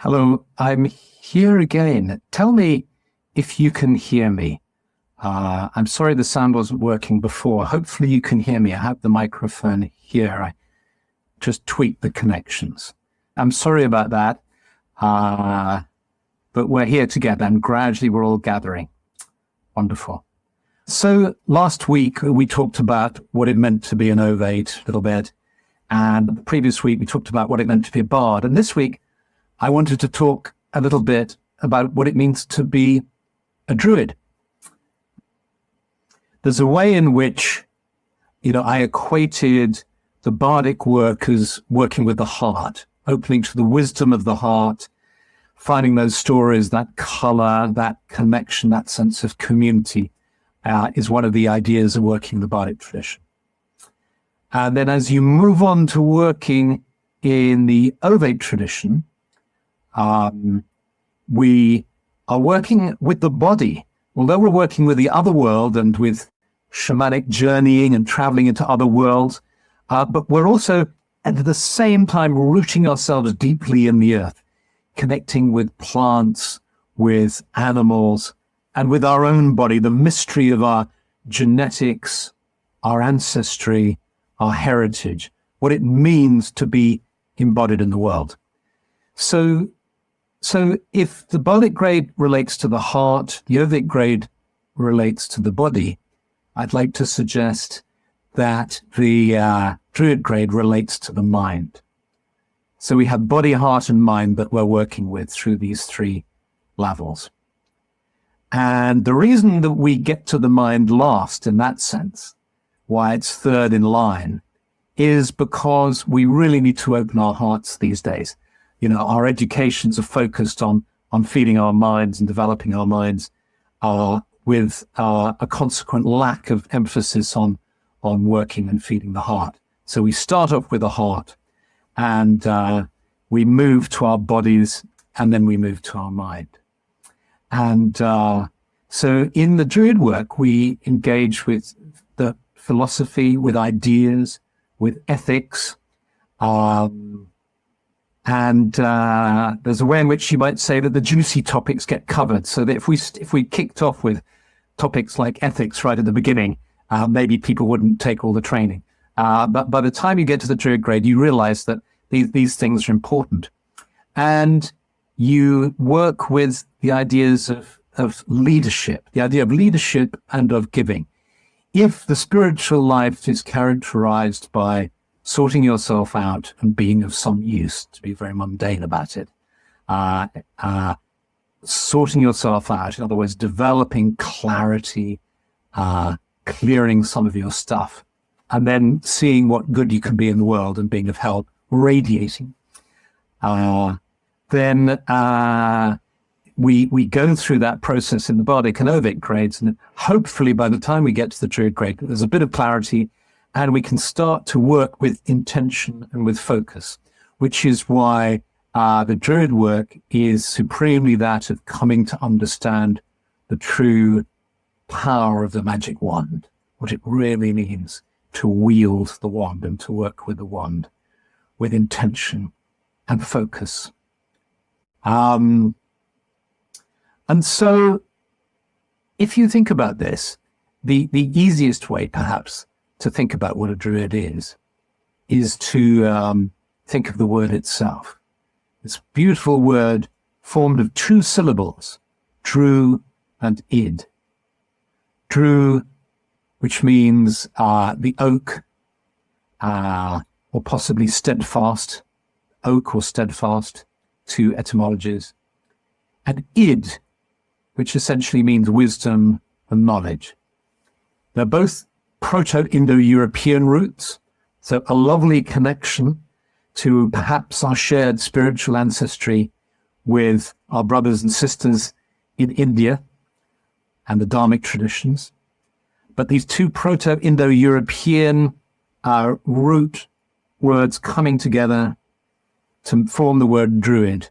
Hello, I'm here again. Tell me if you can hear me. I'm sorry the sound wasn't working before. Hopefully you can hear me. I have the microphone here. I just tweaked the connections. I'm sorry about that, but we're here together and gradually we're all gathering. Wonderful. So last week we talked about what it meant to be an ovate a little bit. And the previous week we talked about what it meant to be a bard. And this week I wanted to talk a little bit about what it means to be a druid. There's a way in which, I equated the bardic work as working with the heart, opening to the wisdom of the heart, finding those stories, that color, that connection, that sense of community is one of the ideas of working in the bardic tradition. And then as you move on to working in the ovate tradition, we are working with the body. Although we're working with the other world and with shamanic journeying and traveling into other worlds, but we're also at the same time rooting ourselves deeply in the earth, connecting with plants, with animals, and with our own body, the mystery of our genetics, our ancestry, our heritage, what it means to be embodied in the world. So if the bardic grade relates to the heart, the ovate grade relates to the body, I'd like to suggest that the druid grade relates to the mind. So we have body, heart, and mind that we're working with through these three levels. And the reason that we get to the mind last in that sense, why it's third in line, is because we really need to open our hearts these days. Our educations are focused on feeding our minds and developing our minds with a consequent lack of emphasis on working and feeding the heart. So we start off with the heart and we move to our bodies and then we move to our mind. And so in the Druid work, we engage with the philosophy, with ideas, with ethics, and there's a way in which you might say that the juicy topics get covered. So that if we kicked off with topics like ethics right at the beginning, maybe people wouldn't take all the training. But by the time you get to the Druid grade, you realize that these things are important. And you work with the ideas of leadership, the idea of leadership and of giving. If the spiritual life is characterized by sorting yourself out and being of some use, to be very mundane about it, sorting yourself out, in other words, developing clarity, clearing some of your stuff, and then seeing what good you can be in the world and being of help, radiating, then we go through that process in the bardic and ovate grades, and hopefully by the time we get to the druid grade, there's a bit of clarity, and we can start to work with intention and with focus, which is why the Druid work is supremely that of coming to understand the true power of the magic wand, what it really means to wield the wand and to work with the wand with intention and focus. And so if you think about this, the easiest way perhaps to think about what a druid is to think of the word itself. This beautiful word formed of two syllables, dru and id. Dru, which means the oak, or possibly steadfast, oak or steadfast, two etymologies. And id, which essentially means wisdom and knowledge. They're both Proto-Indo-European roots, so a lovely connection to perhaps our shared spiritual ancestry with our brothers and sisters in India and the Dharmic traditions. But these two Proto-Indo-European root words coming together to form the word Druid,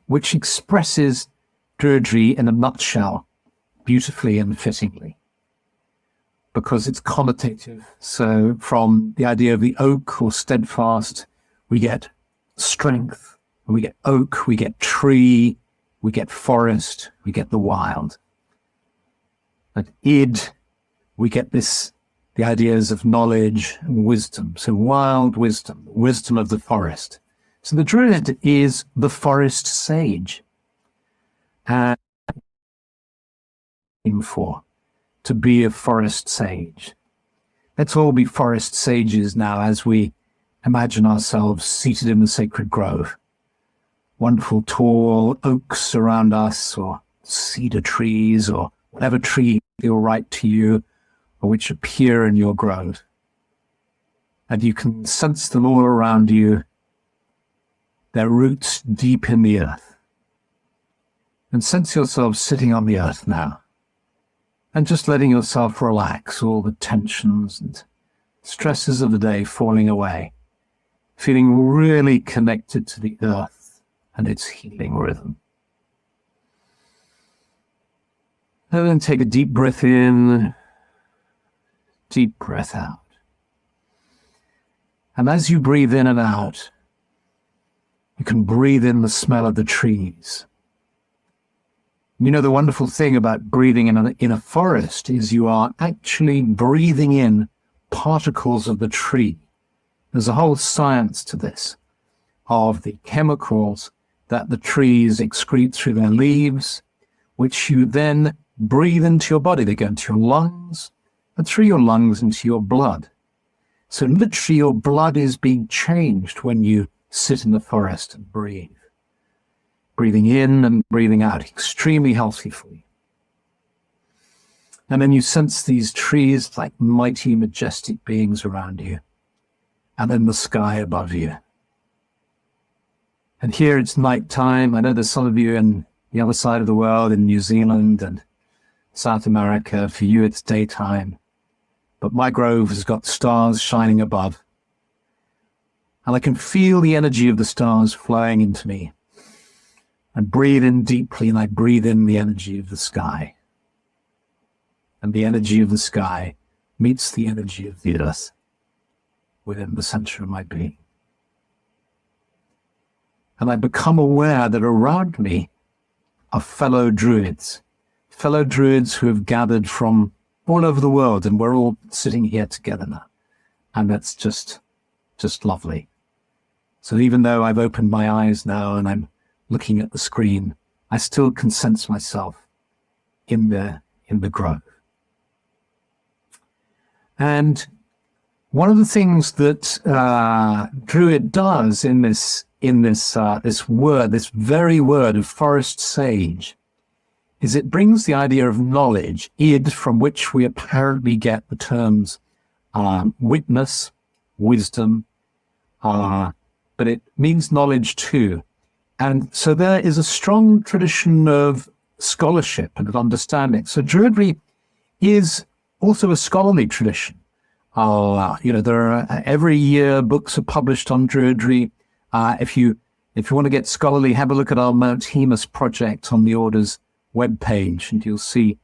which expresses Druidry in a nutshell, beautifully and fittingly, because it's connotative. So from the idea of the oak or steadfast, we get strength, We get oak, we get tree, we get forest, we get the wild. At id, we get the ideas of knowledge and wisdom. So wild wisdom, wisdom of the forest. So the Druid is the forest sage. And for to be a forest sage. Let's all be forest sages now as we imagine ourselves seated in the sacred grove. Wonderful tall oaks around us, or cedar trees, or whatever tree feel right to you, or which appear in your grove. And you can sense them all around you, their roots deep in the earth. And sense yourself sitting on the earth now, and just letting yourself relax, all the tensions and stresses of the day falling away, feeling really connected to the earth and its healing rhythm. And then take a deep breath in, deep breath out. And as you breathe in and out, you can breathe in the smell of the trees. You know, the wonderful thing about breathing in a forest is you are actually breathing in particles of the tree. There's a whole science to this, of the chemicals that the trees excrete through their leaves, which you then breathe into your body. They go into your lungs, and through your lungs into your blood. So literally your blood is being changed when you sit in the forest and breathe. Breathing in and breathing out, extremely healthy for you. And then you sense these trees like mighty, majestic beings around you, and then the sky above you. And here it's nighttime. I know there's some of you in the other side of the world, in New Zealand and South America. For you, it's daytime. But my grove has got stars shining above. And I can feel the energy of the stars flowing into me. I breathe in deeply, and I breathe in the energy of the sky. And the energy of the sky meets the energy of the earth within the center of my being. And I become aware that around me are fellow Druids who have gathered from all over the world, and we're all sitting here together now. And that's just lovely. So even though I've opened my eyes now and I'm looking at the screen, I still can sense myself in the grove. And one of the things that Druid does in this very word of forest sage, is it brings the idea of knowledge, id, from which we apparently get the terms witness, wisdom, but it means knowledge too. And so there is a strong tradition of scholarship and of understanding. So Druidry is also a scholarly tradition. There are every year books are published on Druidry. If you want to get scholarly, have a look at our Mount Hemus project on the Order's webpage, and you'll see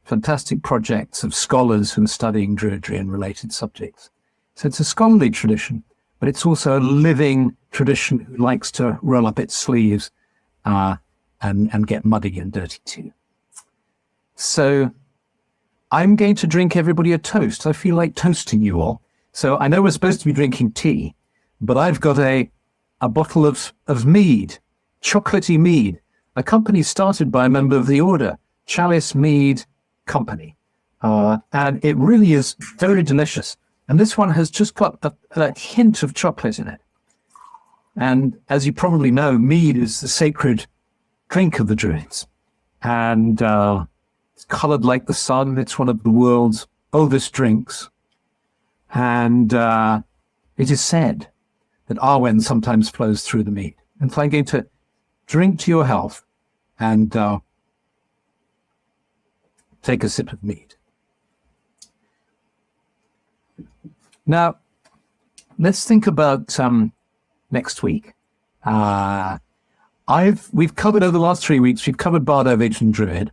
fantastic projects of scholars who are studying Druidry and related subjects. So it's a scholarly tradition, but it's also a living tradition who likes to roll up its sleeves and get muddy and dirty too. So I'm going to drink everybody a toast. I feel like toasting you all. So I know we're supposed to be drinking tea, but I've got a bottle of mead, chocolatey mead, a company started by a member of the Order, Chalice Mead Company. And it really is very delicious. And this one has just got a hint of chocolate in it. And as you probably know, mead is the sacred drink of the Druids. And it's colored like the sun. It's one of the world's oldest drinks. And it is said that Arwen sometimes flows through the mead. And so I'm going to drink to your health and take a sip of mead. Now, let's think about next week. We've covered over the last 3 weeks, we've covered Bardo, Vage, and Druid.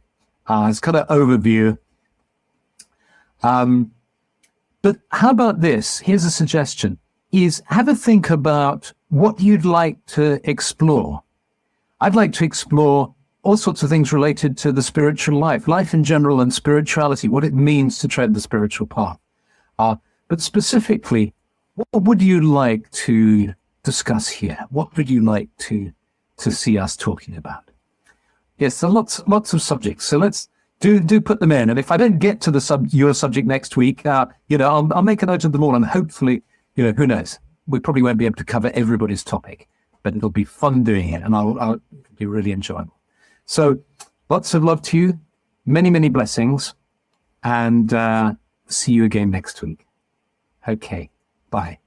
It's kind of overview. But how about this? Here's a suggestion. is have a think about what you'd like to explore. I'd like to explore all sorts of things related to the spiritual life in general and spirituality, what it means to tread the spiritual path. But specifically, what would you like to discuss here? What would you like to see us talking about? Yes, so lots of subjects. So let's do put them in. And if I don't get to your subject next week, I'll make a note of them all, and hopefully, who knows? We probably won't be able to cover everybody's topic, but it'll be fun doing it, and it'll be really enjoyable. So lots of love to you, many, many blessings, and see you again next week. Okay, bye.